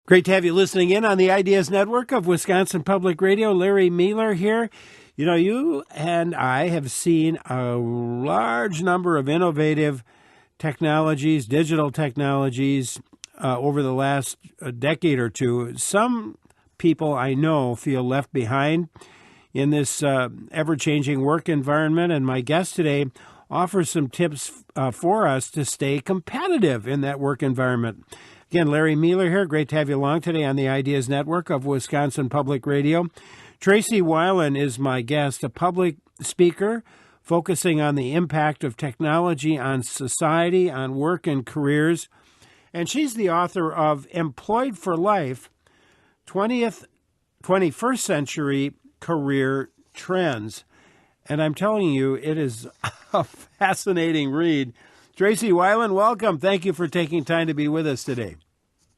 Great to have you listening in on the Ideas Network of Wisconsin Public Radio. Larry Meiller here. You know, you and I have seen a large number of innovative technologies, digital technologies, over the last decade or two. Some people I know feel left behind in this ever-changing work environment, and my guest today offers some tips for us to stay competitive in that work environment. Again, Larry Meiller here. Great to have you along today on the Ideas Network of Wisconsin Public Radio. Tracy Wilen is my guest, a public speaker focusing on the impact of technology on society, on work and careers. And she's the author of Employed for Life, 21st Century Career Trends. And I'm telling you, it is a fascinating read. Tracy Wilen, welcome. Thank you for taking time to be with us today.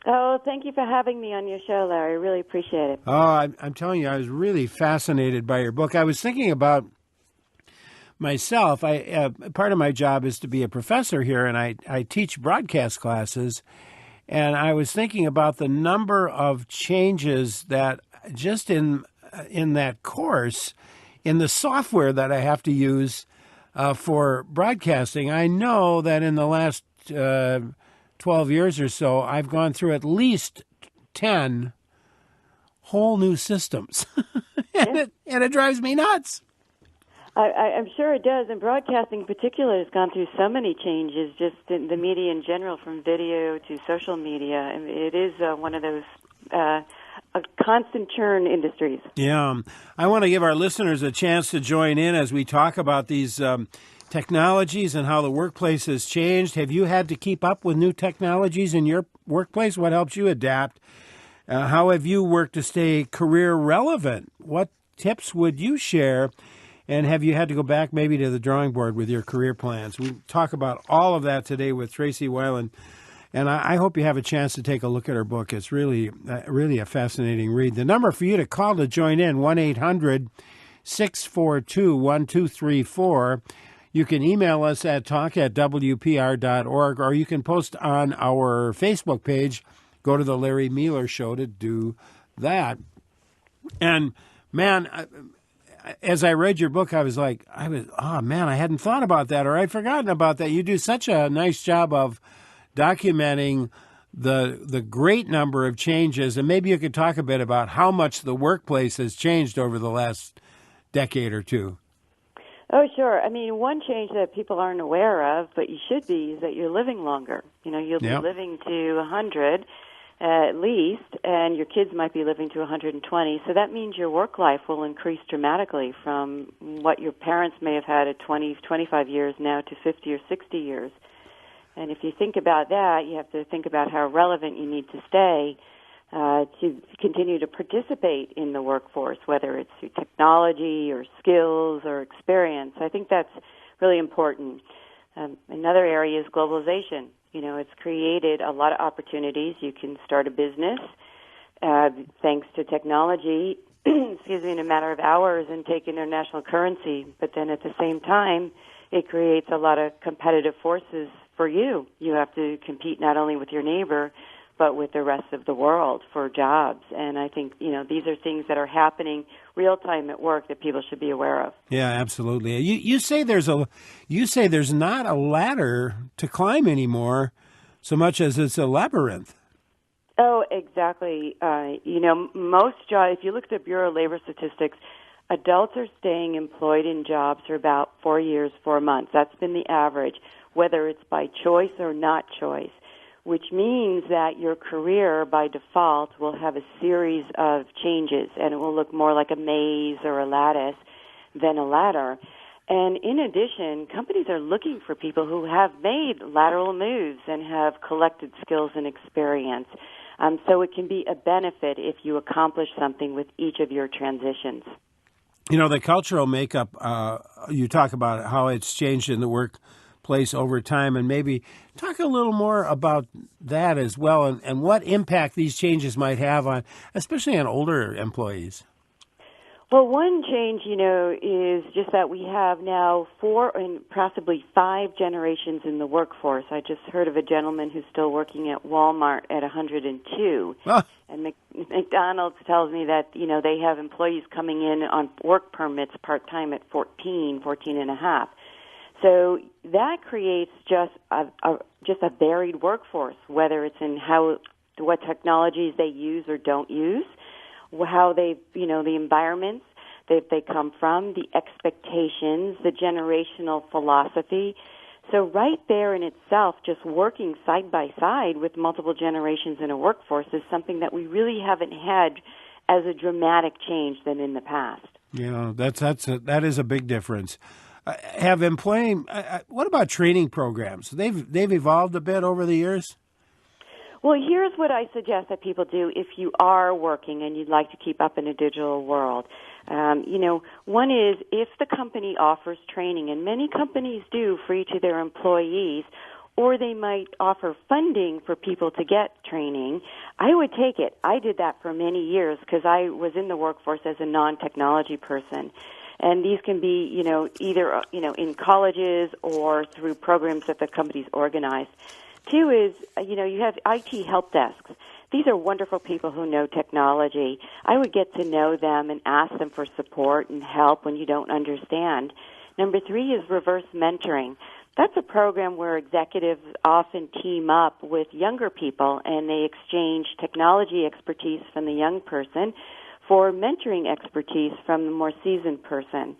Oh, thank you for having me on your show, Larry. Really appreciate it. Oh, I'm telling you, I was really fascinated by your book. I was thinking about myself. Part of my job is to be a professor here, and I teach broadcast classes. And I was thinking about the number of changes that just in that course, in the software that I have to use for broadcasting. I know that in the last 12 years or so, I've gone through at least 10 whole new systems. and it drives me nuts. I'm sure it does. And broadcasting in particular has gone through so many changes, just in the media in general, from video to social media. And it is one of those constant churn industries. Yeah. I want to give our listeners a chance to join in as we talk about these technologies and how the workplace has changed. Have you had to keep up with new technologies in your workplace? What helps you adapt? How have you worked to stay career relevant? What tips would you share? And have you had to go back maybe to the drawing board with your career plans? We talk about all of that today with Tracy Wilen. And I hope you have a chance to take a look at her book. It's really a fascinating read. The number for you to call to join in, 1-800-642-1234. You can email us at talk@wpr.org, or you can post on our Facebook page. Go to the Larry Meiller Show to do that. And, man, as I read your book, I hadn't thought about that, or I'd forgotten about that. You do such a nice job of documenting the great number of changes, and maybe you could talk a bit about how much the workplace has changed over the last decade or two. Oh, sure. I mean, one change that people aren't aware of, but you should be, is that you're living longer. You know, you'll be living to 100 at least, and your kids might be living to 120. So that means your work life will increase dramatically from what your parents may have had at 20, 25 years now to 50 or 60 years. And if you think about that, you have to think about how relevant you need to stay to continue to participate in the workforce, whether it's through technology or skills or experience. I think that's really important. Another area is globalization. You know, it's created a lot of opportunities. You can start a business thanks to technology, in a matter of hours and take international currency. But then at the same time, it creates a lot of competitive forces for you. You have to compete not only with your neighbor, but with the rest of the world for jobs. And I think, you know, these are things that are happening real time at work that people should be aware of. Yeah, absolutely. You say there's not a ladder to climb anymore so much as it's a labyrinth. Oh, exactly. Most jobs, if you look at the Bureau of Labor Statistics, adults are staying employed in jobs for about 4 years, 4 months. That's been the average, whether it's by choice or not choice, which means that your career by default will have a series of changes, and it will look more like a maze or a lattice than a ladder. And in addition, companies are looking for people who have made lateral moves and have collected skills and experience. So it can be a benefit if you accomplish something with each of your transitions. You know, the cultural makeup, you talk about how it's changed in the workplace over time, and maybe talk a little more about that as well, and what impact these changes might have on, especially on older employees. Well, one change, is just that we have now 4 and possibly 5 generations in the workforce. I just heard of a gentleman who's still working at Walmart at 102. McDonald's tells me that, they have employees coming in on work permits part-time at 14 and a half. So that creates just a varied workforce, whether it's in what technologies they use or don't use, how the environments that they come from, the expectations, the generational philosophy. So right there in itself, just working side by side with multiple generations in a workforce is something that we really haven't had as a dramatic change than in the past. Yeah, that is a big difference. What about training programs? They've evolved a bit over the years? Well, here's what I suggest that people do if you are working and you'd like to keep up in a digital world. One is if the company offers training, and many companies do free to their employees, or they might offer funding for people to get training, I would take it. I did that for many years because I was in the workforce as a non-technology person. And these can be, either, in colleges or through programs that the companies organize. Two is, you have IT help desks. These are wonderful people who know technology. I would get to know them and ask them for support and help when you don't understand. Number three is reverse mentoring. That's a program where executives often team up with younger people and they exchange technology expertise from the young person for mentoring expertise from the more seasoned person.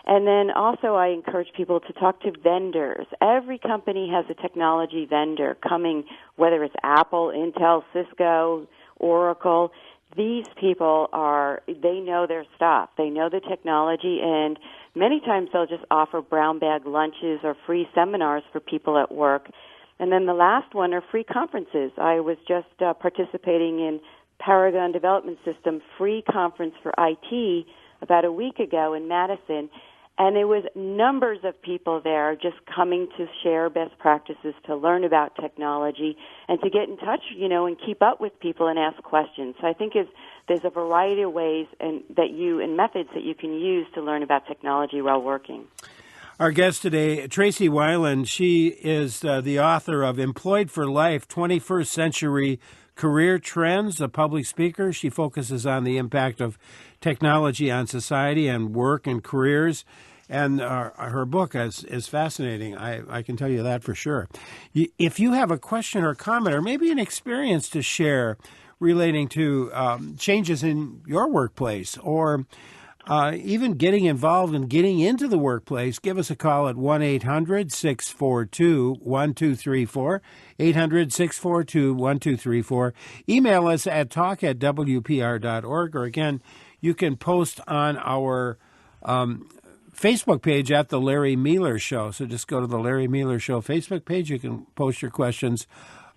And then also I encourage people to talk to vendors. Every company has a technology vendor coming, whether it's Apple, Intel, Cisco, Oracle. These people they know their stuff. They know the technology, and many times they'll just offer brown bag lunches or free seminars for people at work. And then the last one are free conferences. I was just participating in Paragon Development System free conference for IT about a week ago in Madison, and there was numbers of people there just coming to share best practices, to learn about technology, and to get in touch, and keep up with people and ask questions. So I think there's a variety of ways and methods that you can use to learn about technology while working. Our guest today, Tracy Wilen, she is the author of Employed for Life, 21st Century Career Trends, a public speaker. She focuses on the impact of technology on society and work and careers. And her book is fascinating. I can tell you that for sure. If you have a question or comment or maybe an experience to share relating to changes in your workplace or even getting involved and getting into the workplace, give us a call at 1-800-642-1234, 800-642-1234. Email us at talk@wpr.org, or again, you can post on our Facebook page at The Larry Meiller Show. So just go to The Larry Meiller Show Facebook page. You can post your questions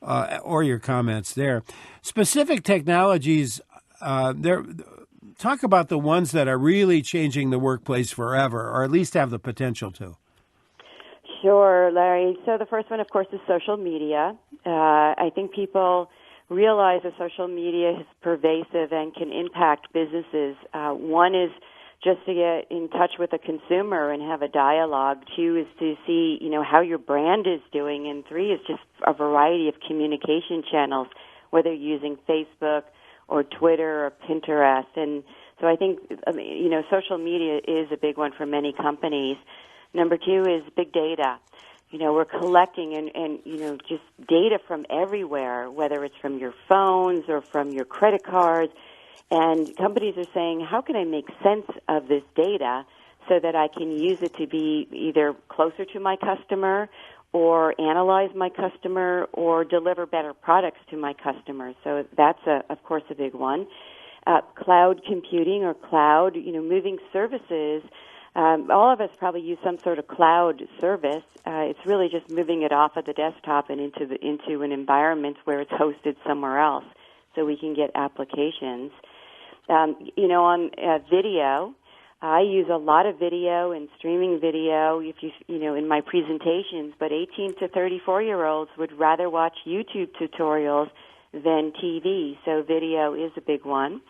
or your comments there. Specific technologies, talk about the ones that are really changing the workplace forever, or at least have the potential to. Sure, Larry. So the first one, of course, is social media. I think people realize that social media is pervasive and can impact businesses. One is just to get in touch with a consumer and have a dialogue. Two is to see, how your brand is doing. And three is just a variety of communication channels, whether you're using Facebook or Twitter or Pinterest. And so I think, social media is a big one for many companies. Number two is big data. We're collecting and just data from everywhere, whether it's from your phones or from your credit cards. And companies are saying, how can I make sense of this data so that I can use it to be either closer to my customer or analyze my customer or deliver better products to my customers? So that's, of course, a big one. Cloud computing or cloud, moving services. All of us probably use some sort of cloud service. It's really just moving it off of the desktop and into an environment where it's hosted somewhere else so we can get applications. On video, I use a lot of video and streaming video in my presentations, but 18 to 34-year-olds would rather watch YouTube tutorials than TV, so video is a big one.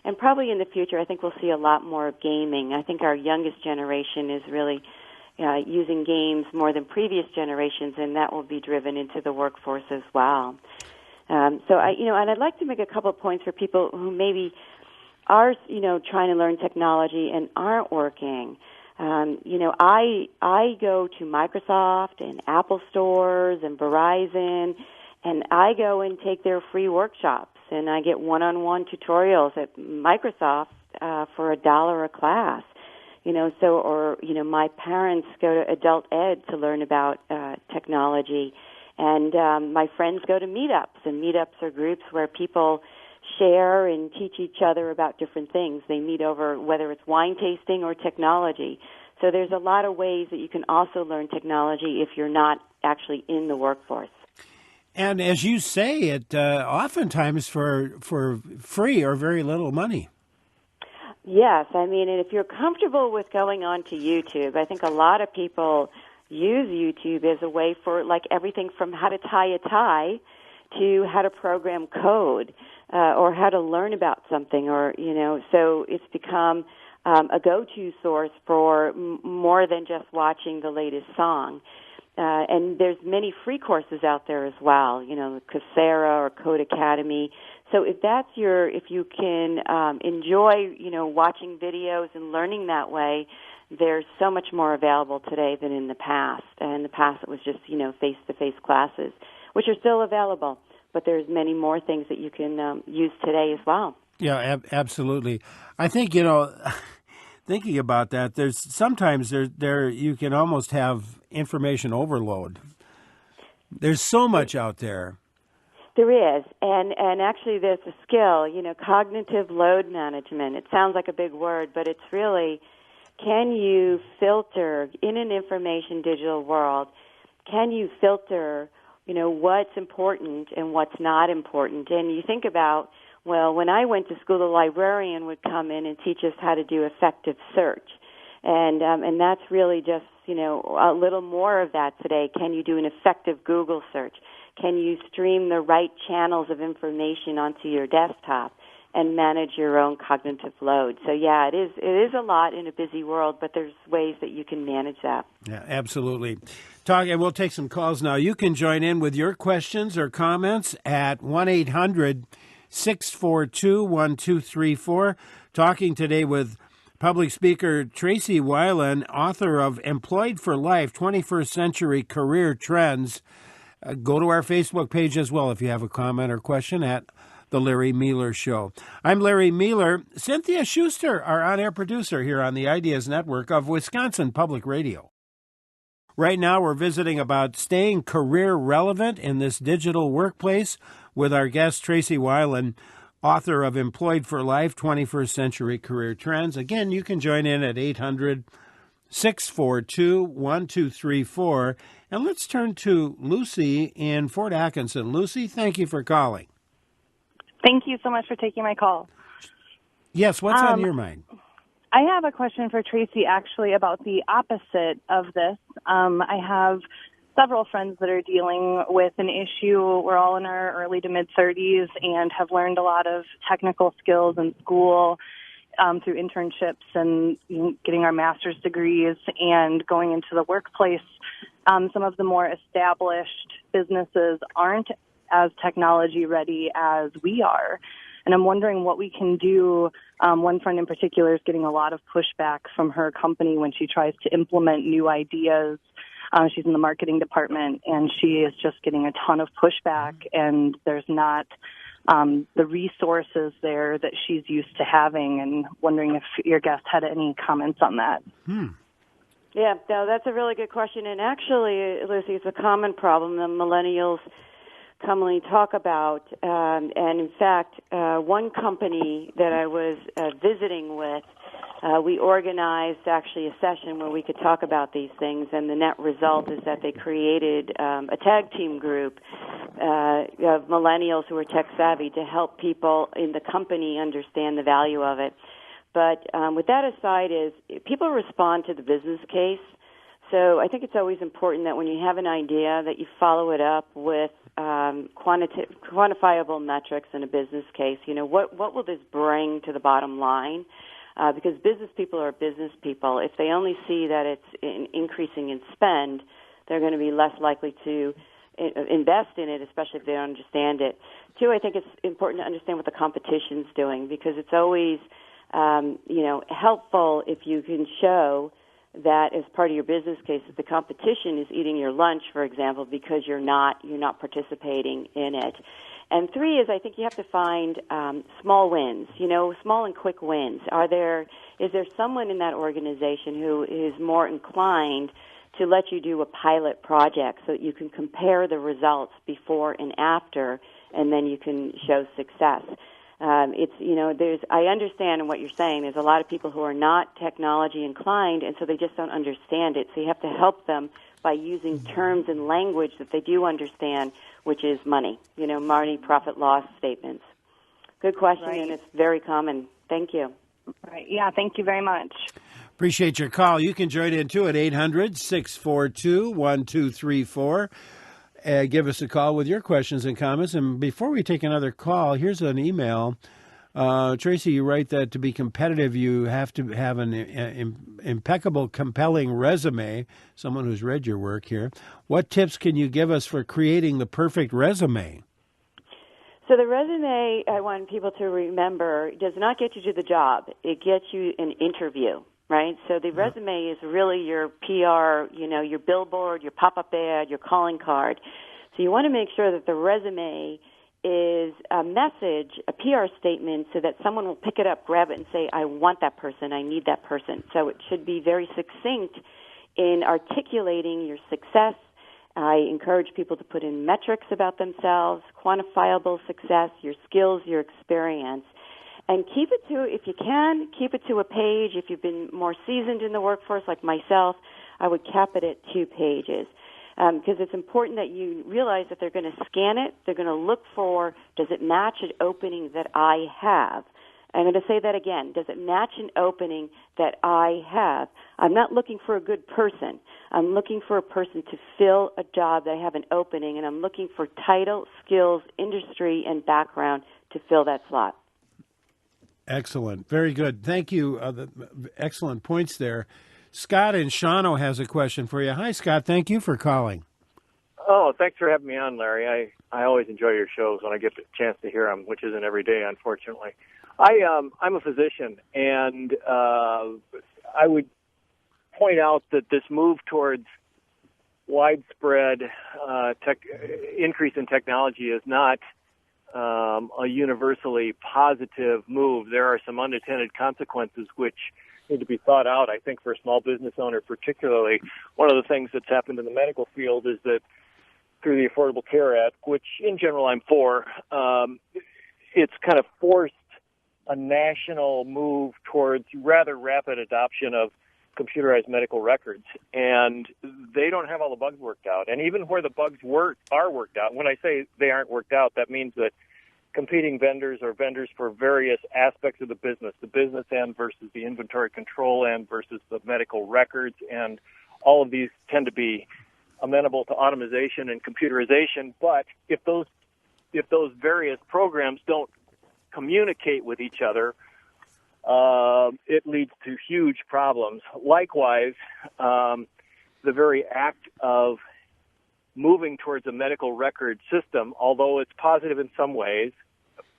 And probably in the future, I think we'll see a lot more of gaming. I think our youngest generation is really using games more than previous generations, and that will be driven into the workforce as well. And I'd like to make a couple of points for people who maybe are, trying to learn technology and aren't working. I go to Microsoft and Apple stores and Verizon, and I go and take their free workshops, and I get one-on-one tutorials at Microsoft for $1 a class. My parents go to adult ed to learn about technology, and my friends go to meetups, and meetups are groups where people share and teach each other about different things. They meet over whether it's wine tasting or technology. So there's a lot of ways that you can also learn technology if you're not actually in the workforce. And as you say, it oftentimes for free or very little money. Yes, and if you're comfortable with going on to YouTube, I think a lot of people use YouTube as a way for everything from how to tie a tie to how to program code or how to learn about something, so it's become a go-to source for more than just watching the latest song. And there's many free courses out there as well, Coursera or Code Academy. So if you can enjoy, watching videos and learning that way, there's so much more available today than in the past. And in the past it was just, face-to-face classes, which are still available. But there's many more things that you can use today as well. Yeah, absolutely. I think, thinking about that, there's sometimes there you can almost have information overload. There's so much out there. There is, and actually there's a skill, cognitive load management. It sounds like a big word, but it's really, can you filter in an information digital world, can you filter, what's important and what's not important? And you think about, well, when I went to school, the librarian would come in and teach us how to do effective search. And that's really just, a little more of that today. Can you do an effective Google search? Can you stream the right channels of information onto your desktop and manage your own cognitive load? So, yeah, it is a lot in a busy world, but there's ways that you can manage that. Yeah, absolutely. And we'll take some calls now. You can join in with your questions or comments at 1-800-642-1234. Talking today with public speaker Tracy Wilen, author of Employed for Life, 21st Century Career Trends. Go to our Facebook page as well if you have a comment or question at The Larry Meiller Show. I'm Larry Meiller. Cynthia Schuster, our on-air producer here on the Ideas Network of Wisconsin Public Radio. Right now we're visiting about staying career relevant in this digital workplace with our guest Tracy Wilen, author of Employed for Life, 21st Century Career Trends. Again, you can join in at 800-642-1234. And let's turn to Lucy in Fort Atkinson. Lucy, thank you for calling. Thank you so much for taking my call. Yes, what's on your mind? I have a question for Tracy, actually, about the opposite of this. I have several friends that are dealing with an issue. We're all in our early to mid-30s and have learned a lot of technical skills in school through internships and getting our master's degrees and going into the workplace. Some of the more established businesses aren't as technology ready as we are. And I'm wondering what we can do. One friend in particular is getting a lot of pushback from her company when she tries to implement new ideas. She's in the marketing department, and she is just getting a ton of pushback, and there's not the resources there that she's used to having, and wondering if your guest had any comments on that. Yeah, no, that's a really good question. And actually, Lucy, it's a common problem that millennials commonly talk about. And in fact, one company that I was visiting with, we organized actually a session where we could talk about these things, and the net result is that they created a tag team group of millennials who are tech savvy to help people in the company understand the value of it. But with that aside, is people respond to the business case. So I think it's always important that when you have an idea that you follow it up with quantifiable metrics in a business case. What will this bring to the bottom line? Because business people are business people. If they only see that it's increasing in spend, they're going to be less likely to invest in it, especially if they don't understand it. Two, I think it's important to understand what the competition's doing, because it's always, helpful if you can show that as part of your business case that the competition is eating your lunch, for example, because you're not participating in it. And three is I think you have to find small wins, small and quick wins. Is there someone in that organization who is more inclined to let you do a pilot project so that you can compare the results before and after, and then you can show success? I understand what you're saying. There's a lot of people who are not technology inclined, and so they just don't understand it. So you have to help them by using terms and language that they do understand, which is money, money, profit, loss statements. Good question, right. And it's very common. Thank you. Right. Yeah, thank you very much. Appreciate your call. You can join in, too, at 800-642-1234. Give us a call with your questions and comments. And before we take another call, here's an email. Tracy, you write that to be competitive, you have to have an impeccable, compelling resume, someone who's read your work here. What tips can you give us for creating the perfect resume? So the resume, I want people to remember, does not get you to the job. It gets you an interview. Right? So the resume is really your PR, your billboard, your pop-up ad, your calling card. So you want to make sure that the resume is a message, a PR statement, so that someone will pick it up, grab it, and say, I want that person, I need that person. So it should be very succinct in articulating your success. I encourage people to put in metrics about themselves, quantifiable success, your skills, your experience. And keep it to a page. If you've been more seasoned in the workforce, like myself, I would cap it at 2 pages. Because it's important that you realize that they're going to scan it. They're going to look for, does it match an opening that I have? I'm going to say that again. Does it match an opening that I have? I'm not looking for a good person. I'm looking for a person to fill a job that I have an opening, and I'm looking for title, skills, industry, and background to fill that slot. Excellent. Very good. Thank you. Excellent points there. Scott in Shawano has a question for you. Hi, Scott. Thank you for calling. Oh, thanks for having me on, Larry. I always enjoy your shows when I get the chance to hear them, which isn't every day, unfortunately. I'm a physician, and I would point out that this move towards widespread increase in technology is not a universally positive move. There are some unintended consequences which need to be thought out, I think, for a small business owner particularly. One of the things that's happened in the medical field is that through the Affordable Care Act, which in general I'm for, it's kind of forced a national move towards rather rapid adoption of computerized medical records, and they don't have all the bugs worked out. And even where the bugs are worked out, when I say they aren't worked out, that means that competing vendors or vendors for various aspects of the business end versus the inventory control end versus the medical records, and all of these tend to be amenable to automation and computerization. But if those various programs don't communicate with each other, it leads to huge problems. Likewise, the very act of moving towards a medical record system, although it's positive in some ways,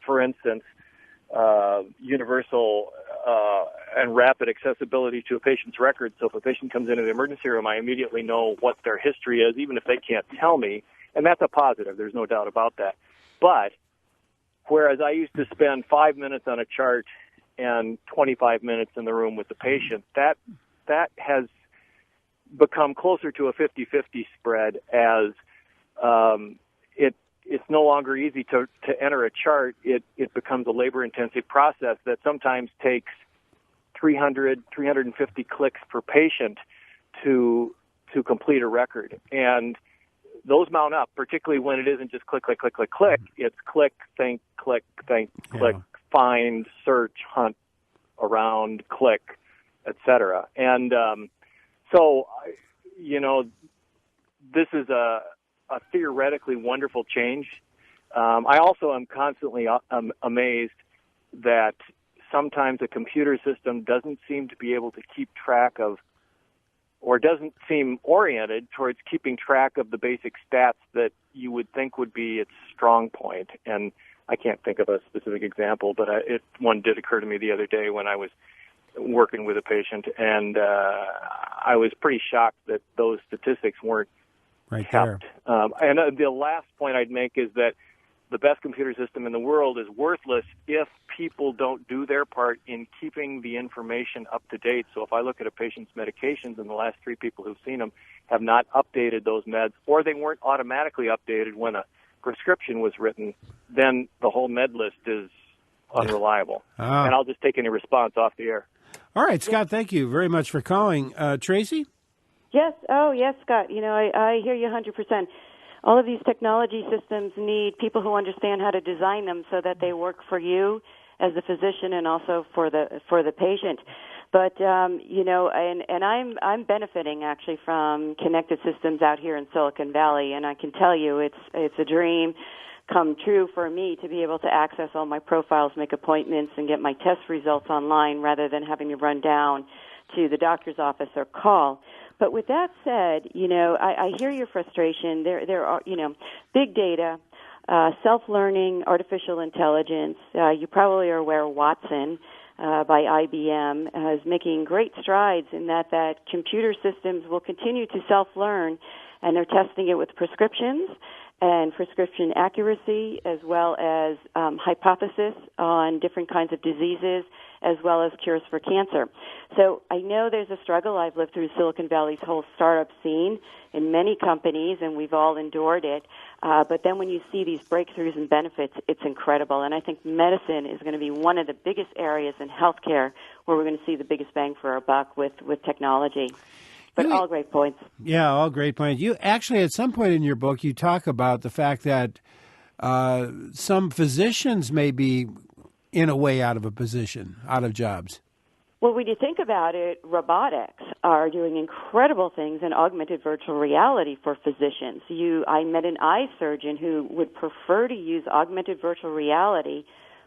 for instance, universal and rapid accessibility to a patient's record. So if a patient comes into the emergency room, I immediately know what their history is, even if they can't tell me, and that's a positive. There's no doubt about that. But whereas I used to spend 5 minutes on a chart and 25 minutes in the room with the patient, that has become closer to a 50-50 spread as it's no longer easy to enter a chart. It becomes a labor-intensive process that sometimes takes 350 clicks per patient to complete a record. And those mount up, particularly when it isn't just click, click, click, click, click. It's click, think, click, find, search, hunt, around, click, etc. And so, this is a theoretically wonderful change. I also am constantly amazed that sometimes a computer system doesn't seem to be able to keep track of, or doesn't seem oriented towards keeping track of the basic stats that you would think would be its strong point. And I can't think of a specific example, but one did occur to me the other day when I was working with a patient, and I was pretty shocked that those statistics weren't kept. And the last point I'd make is that the best computer system in the world is worthless if people don't do their part in keeping the information up to date. So if I look at a patient's medications, and the last 3 people who've seen them have not updated those meds, or they weren't automatically updated when a prescription was written, then the whole med list is unreliable. And I'll just take any response off the air. All right, Scott, thank you very much for calling. Tracy? Yes. Oh, yes, Scott. I hear you 100%. All of these technology systems need people who understand how to design them so that they work for you as a physician and also for the patient. But and I'm benefiting actually from connected systems out here in Silicon Valley, and I can tell you it's a dream come true for me to be able to access all my profiles, make appointments, and get my test results online rather than having to run down to the doctor's office or call. But with that said, I hear your frustration. There are, big data, self-learning, artificial intelligence. You probably are aware Watson by IBM is making great strides in that computer systems will continue to self-learn, and they're testing it with prescriptions and prescription accuracy, as well as hypothesis on different kinds of diseases, as well as cures for cancer. So I know there's a struggle. I've lived through Silicon Valley's whole startup scene in many companies, and we've all endured it. But then when you see these breakthroughs and benefits, it's incredible. And I think medicine is going to be one of the biggest areas in healthcare where we're going to see the biggest bang for our buck with technology. But all great points. Yeah, all great points. You actually, at some point in your book, you talk about the fact that some physicians may be in a way out of a position, out of jobs. Well, when you think about it, robotics are doing incredible things in augmented virtual reality for physicians. I met an eye surgeon who would prefer to use augmented virtual reality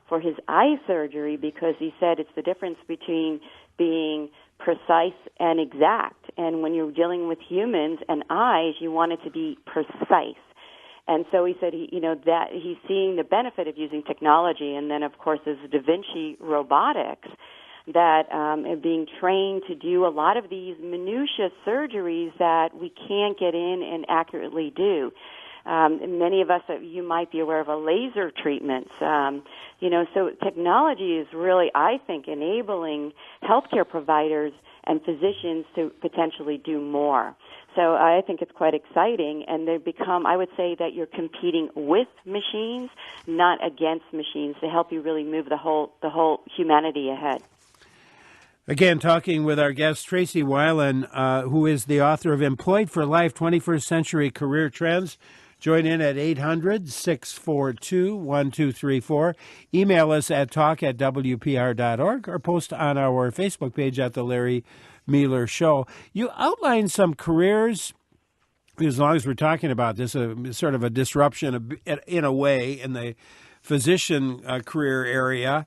for his eye surgery because he said it's the difference between being precise and exact. And when you're dealing with humans and eyes, you want it to be precise. And so he said, that he's seeing the benefit of using technology. And then, of course, there's Da-Vinci robotics that are being trained to do a lot of these minutiae surgeries that we can't get in and accurately do. Many of us, you might be aware of laser treatments. So technology is really, I think, enabling healthcare providers and physicians to potentially do more. So I think it's quite exciting, and I would say that you're competing with machines, not against machines, to help you really move the whole humanity ahead. Again, talking with our guest, Tracy Wilen, who is the author of Employed for Life, 21st Century Career Trends. Join in at 800-642-1234. Email us at talk@wpr.org or post on our Facebook page at The Larry Meiller Show. You outlined some careers, as long as we're talking about this, sort of a disruption in a way in the physician career area.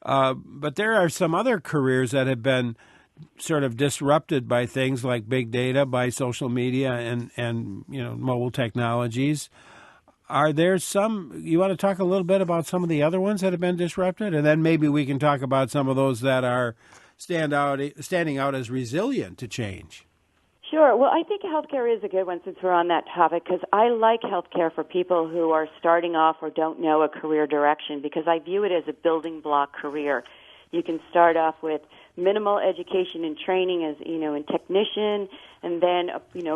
But there are some other careers that have been sort of disrupted by things like big data, by social media and mobile technologies. Are there some, you want to talk a little bit about some of the other ones that have been disrupted? And then maybe we can talk about some of those that are standing out as resilient to change. Sure. Well, I think healthcare is a good one since we're on that topic, because I like healthcare for people who are starting off or don't know a career direction, because I view it as a building block career. You can start off with minimal education and training as, in technician, and then,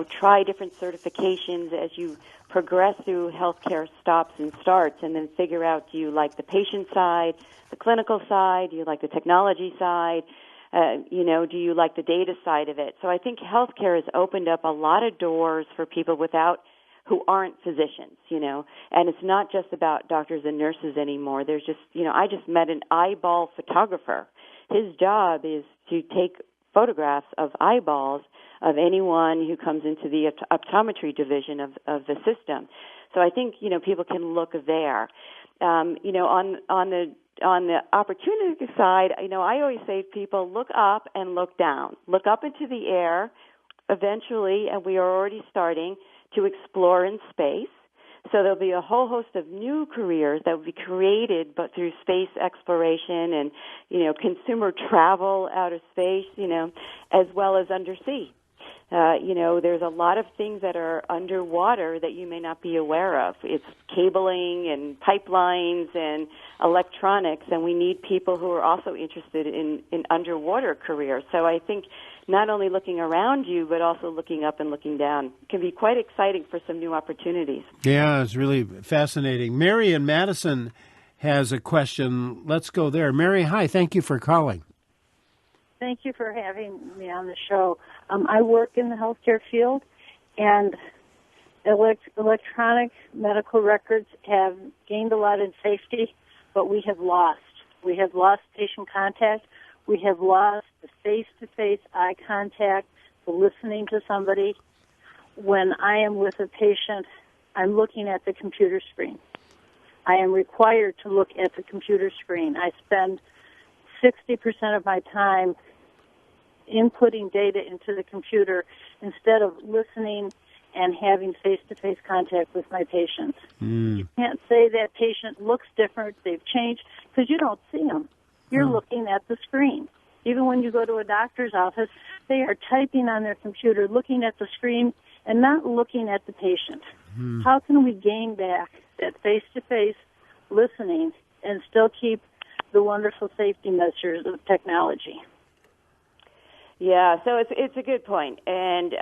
try different certifications as you progress through healthcare stops and starts, and then figure out, do you like the patient side, the clinical side, do you like the technology side, do you like the data side of it? So I think healthcare has opened up a lot of doors for people who aren't physicians, and it's not just about doctors and nurses anymore. There's just, I just met an eyeball photographer. His job is to take photographs of eyeballs of anyone who comes into the optometry division of the system. So I think, people can look there. On the opportunity side, I always say to people, look up and look down. Look up into the air eventually, and we are already starting to explore in space. So there'll be a whole host of new careers that will be created, but through space exploration and, consumer travel out of space, as well as undersea. There's a lot of things that are underwater that you may not be aware of. It's cabling and pipelines and electronics, and we need people who are also interested in underwater careers. So I think not only looking around you, but also looking up and looking down can be quite exciting for some new opportunities. Yeah, it's really fascinating. Mary in Madison has a question. Let's go there. Mary, hi. Thank you for calling. Thank you for having me on the show. I work in the healthcare field, and electronic medical records have gained a lot in safety, but we have lost. We have lost patient contact. We have lost the face-to-face eye contact, the listening to somebody. When I am with a patient, I'm looking at the computer screen. I am required to look at the computer screen. I spend 60% of my time inputting data into the computer instead of listening and having face-to-face contact with my patients. You can't say that patient looks different, they've changed, because you don't see them. You're looking at the screen. Even when you go to a doctor's office, they are typing on their computer, looking at the screen, and not looking at the patient. How can we gain back that face-to-face listening and still keep the wonderful safety measures of technology? Yeah, so it's a good point, and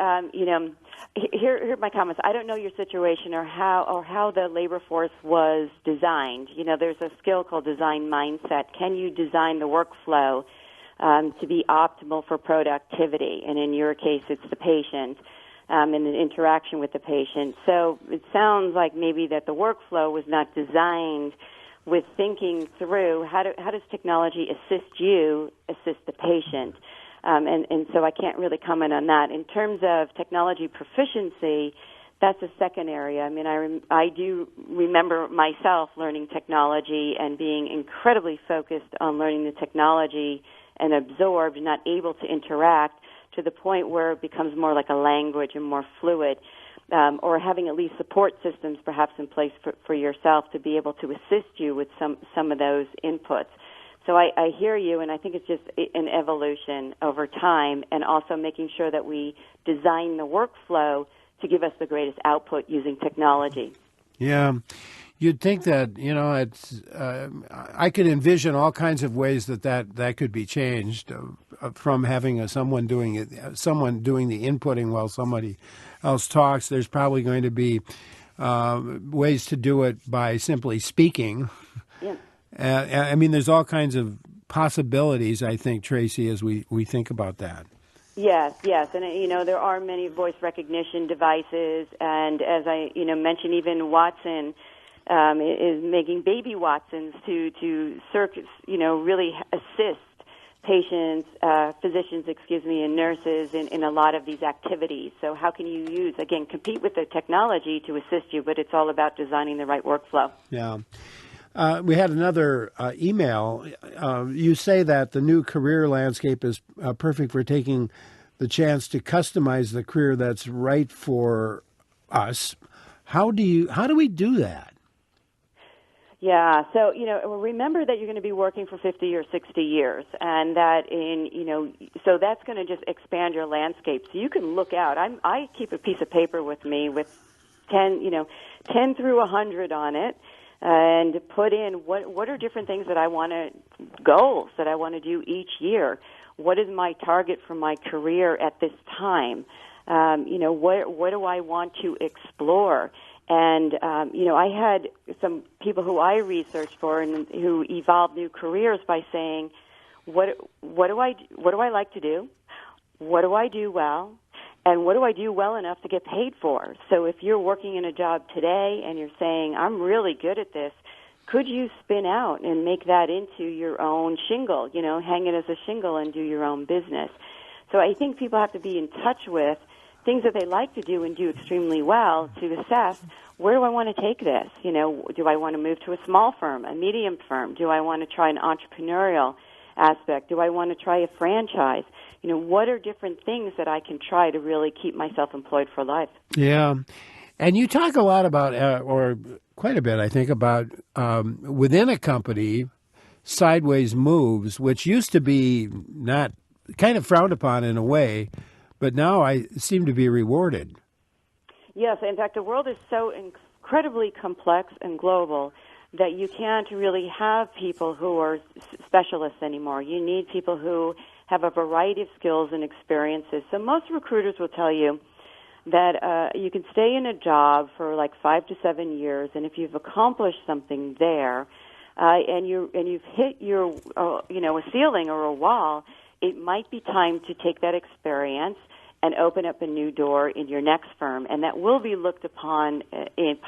here are my comments. I don't know your situation or how the labor force was designed. There's a skill called design mindset. Can you design the workflow to be optimal for productivity? And in your case, it's the patient and the interaction with the patient. So it sounds like maybe that the workflow was not designed with thinking through how does technology assist the patient. And so I can't really comment on that. In terms of technology proficiency, that's a second area. I mean, I do remember myself learning technology and being incredibly focused on learning the technology and absorbed, not able to interact to the point where it becomes more like a language and more fluid, or having at least support systems perhaps in place for yourself to be able to assist you with some of those inputs. So I hear you, and I think it's just an evolution over time, and also making sure that we design the workflow to give us the greatest output using technology. Yeah. You'd think that, it's. I could envision all kinds of ways that could be changed, from having someone doing the inputting while somebody else talks. There's probably going to be ways to do it by simply speaking. Yeah. There's all kinds of possibilities, I think, Tracy, as we think about that. Yes, and there are many voice recognition devices, and as I mentioned, even Watson is making baby Watsons to really assist patients, physicians, and nurses in a lot of these activities. So how can you compete with the technology to assist you, but it's all about designing the right workflow. Yeah. We had another email. You say that the new career landscape is perfect for taking the chance to customize the career that's right for us. How do we do that? Yeah, so remember that you're going to be working for 50 or 60 years, and that so that's going to just expand your landscape. So you can look out. I keep a piece of paper with me with 10 through 100 on it. And put in what are different things that I want to, goals that I want to do each year. What is my target for my career at this time? What do I want to explore? And I had some people who I researched for and who evolved new careers by saying, what do I like to do? What do I do well? And what do I do well enough to get paid for? So if you're working in a job today and you're saying, I'm really good at this, could you spin out and make that into your own shingle, hang it as a shingle and do your own business? So I think people have to be in touch with things that they like to do and do extremely well to assess, where do I want to take this? Do I want to move to a small firm, a medium firm? Do I want to try an entrepreneurial aspect? Do I want to try a franchise? What are different things that I can try to really keep myself employed for life? Yeah. And you talk a lot about, or quite a bit, I think, about within a company, sideways moves, which used to be not kind of frowned upon in a way, but now I seem to be rewarded. Yes, in fact, the world is so incredibly complex and global that you can't really have people who are specialists anymore. You need people who have a variety of skills and experiences. So most recruiters will tell you that you can stay in a job for like 5 to 7 years, and if you've accomplished something there, and you've hit your a ceiling or a wall, it might be time to take that experience and open up a new door in your next firm, and that will be looked upon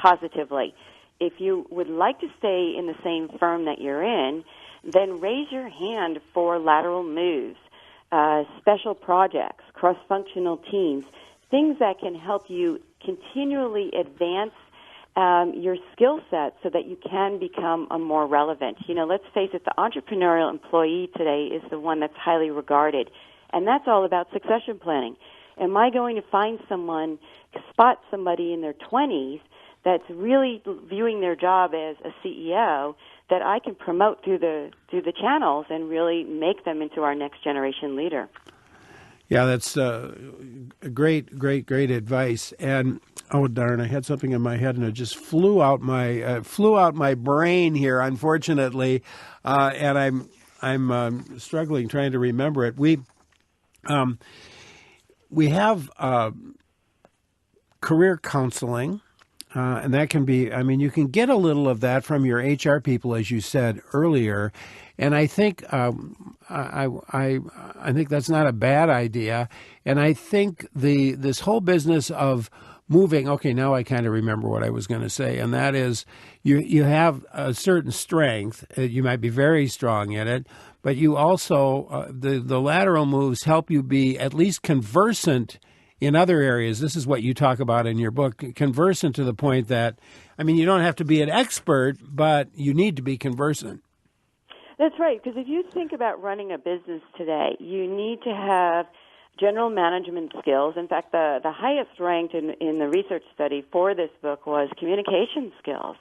positively. If you would like to stay in the same firm that you're in, then raise your hand for lateral moves, special projects, cross-functional teams, things that can help you continually advance your skill set so that you can become a more relevant. Let's face it, the entrepreneurial employee today is the one that's highly regarded, and that's all about succession planning. Am I going to find spot somebody in their 20s that's really viewing their job as a CEO that I can promote through the channels and really make them into our next generation leader? Yeah, that's great advice. And oh darn, I had something in my head and it just flew out my brain here. Unfortunately, and I'm struggling trying to remember it. We have career counseling. And that can be, you can get a little of that from your HR people, as you said earlier. And I think I think that's not a bad idea. And I think this whole business of moving, okay, now I kind of remember what I was going to say, and that is you have a certain strength. You might be very strong in it, but you also, the lateral moves help you be at least conversant in other areas. This is what you talk about in your book, conversant to the point that, you don't have to be an expert, but you need to be conversant. That's right, because if you think about running a business today, you need to have general management skills. In fact, the highest ranked in the research study for this book was communication skills.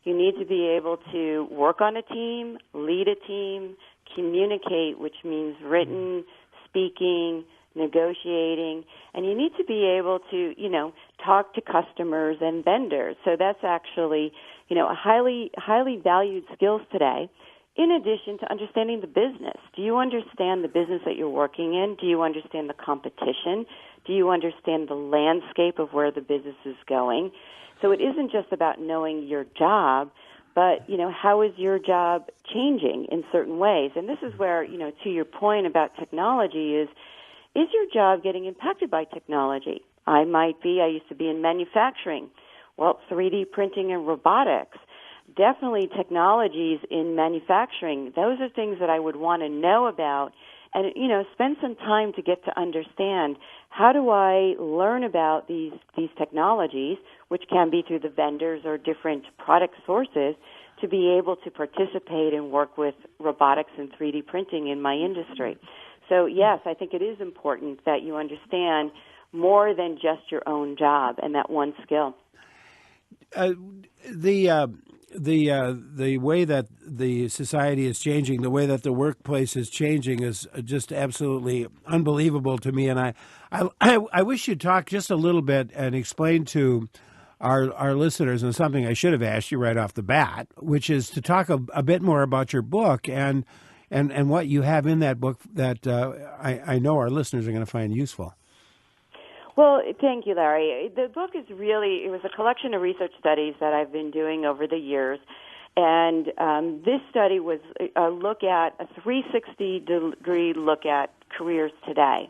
You need to be able to work on a team, lead a team, communicate, which means written, speaking, negotiating, and you need to be able to, talk to customers and vendors. So that's actually, a highly valued skills today. In addition to understanding the business, do you understand the business that you're working in? Do you understand the competition? Do you understand the landscape of where the business is going? So it isn't just about knowing your job, but, how is your job changing in certain ways? And this is where, to your point about technology is your job getting impacted by technology? I used to be in manufacturing. Well, 3D printing and robotics. Definitely technologies in manufacturing. Those are things that I would want to know about and, spend some time to get to understand how do I learn about these technologies, which can be through the vendors or different product sources, to be able to participate and work with robotics and 3D printing in my industry. So, yes, I think it is important that you understand more than just your own job and that one skill. The way that the society is changing, the way that the workplace is changing is just absolutely unbelievable to me. And I wish you'd talk just a little bit and explain to our listeners, and something I should have asked you right off the bat, which is to talk a bit more about your book and what you have in that book that I know our listeners are going to find useful. Well, thank you, Larry. The book it was a collection of research studies that I've been doing over the years. And this study was a 360-degree look at careers today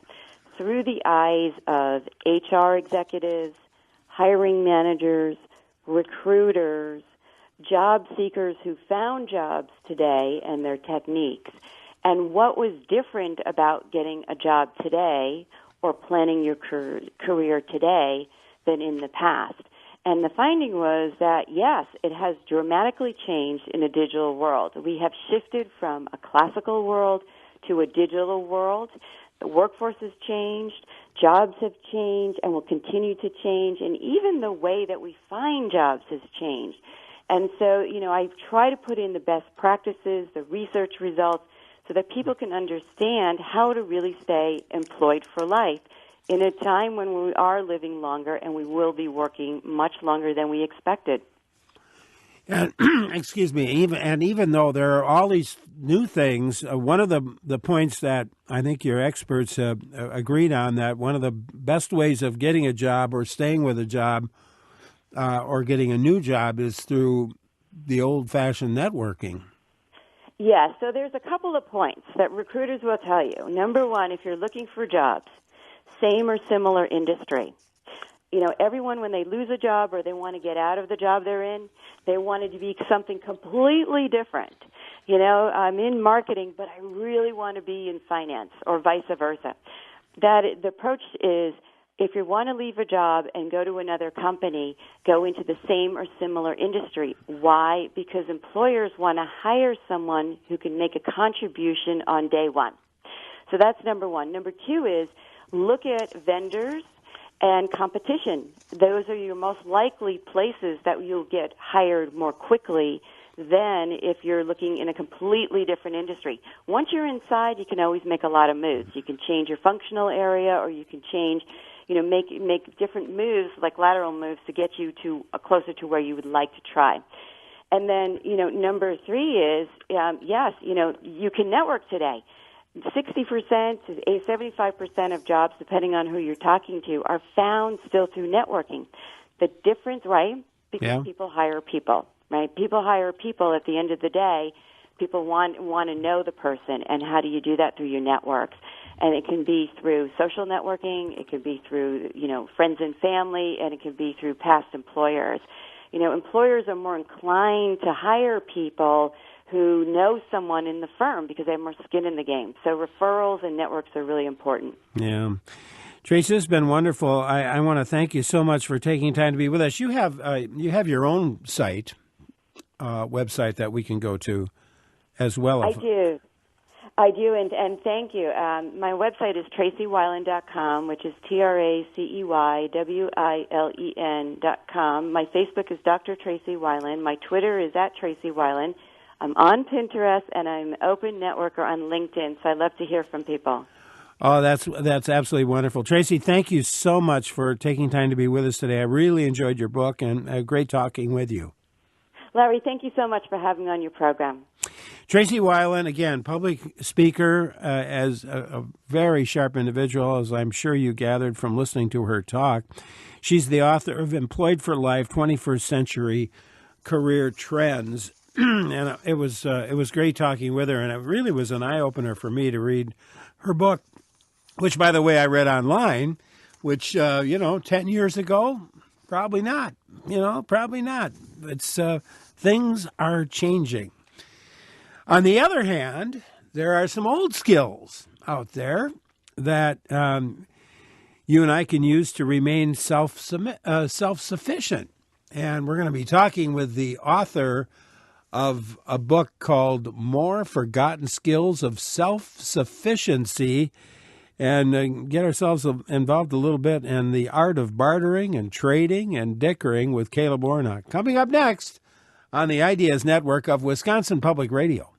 through the eyes of HR executives, hiring managers, recruiters, job seekers who found jobs today and their techniques, and what was different about getting a job today or planning your career today than in the past. And the finding was that, yes, it has dramatically changed in a digital world. We have shifted from a classical world to a digital world. The workforce has changed. Jobs have changed and will continue to change, and even the way that we find jobs has changed. And so, I try to put in the best practices, the research results, so that people can understand how to really stay employed for life in a time when we are living longer and we will be working much longer than we expected. And excuse me, even though there are all these new things, one of the points that I think your experts have agreed on, that one of the best ways of getting a job or staying with a job or getting a new job is through the old-fashioned networking. Yeah, so there's a couple of points that recruiters will tell you. Number one, if you're looking for jobs, same or similar industry. Everyone, when they lose a job or they want to get out of the job they're in, they want it to be something completely different. I'm in marketing, but I really want to be in finance, or vice versa. The approach is, if you want to leave a job and go to another company, go into the same or similar industry. Why? Because employers want to hire someone who can make a contribution on day one. So that's number one. Number two is, look at vendors and competition. Those are your most likely places that you'll get hired more quickly than if you're looking in a completely different industry. Once you're inside, you can always make a lot of moves. You can change your functional area, or you can change, make different moves, like lateral moves, to get you to closer to where you would like to try. And then, number three is, yes, you can network today. 60% to 75% of jobs, depending on who you're talking to, are found still through networking. The difference, right? Because people hire people, right? People hire people. At the end of the day, people want to know the person, and how do you do that? Through your networks. And it can be through social networking, it can be through, friends and family, and it can be through past employers. Employers are more inclined to hire people who know someone in the firm because they have more skin in the game. So referrals and networks are really important. Yeah. Tracy, this has been wonderful. I want to thank you so much for taking time to be with us. You have your own site, website that we can go to as well. I do, and thank you. My website is TracyWilen.com, which is TracyWilen.com. My Facebook is Dr. Tracy Wilen. My Twitter is @TracyWilen. I'm on Pinterest, and I'm Open Networker on LinkedIn, so I'd love to hear from people. Oh, that's absolutely wonderful. Tracy, thank you so much for taking time to be with us today. I really enjoyed your book, and great talking with you. Larry, thank you so much for having me on your program. Tracy Wilen, again, public speaker, as a very sharp individual, as I'm sure you gathered from listening to her talk. She's the author of Employed for Life, 21st Century Career Trends. And it was great talking with her, and it really was an eye-opener for me to read her book, which, by the way, I read online, which, 10 years ago, probably not. Probably not. It's things are changing. On the other hand, there are some old skills out there that you and I can use to remain self-sufficient. And we're going to be talking with the author of a book called More Forgotten Skills of Self-Sufficiency, and get ourselves involved a little bit in the art of bartering and trading and dickering with Caleb Warnock. Coming up next on the Ideas Network of Wisconsin Public Radio.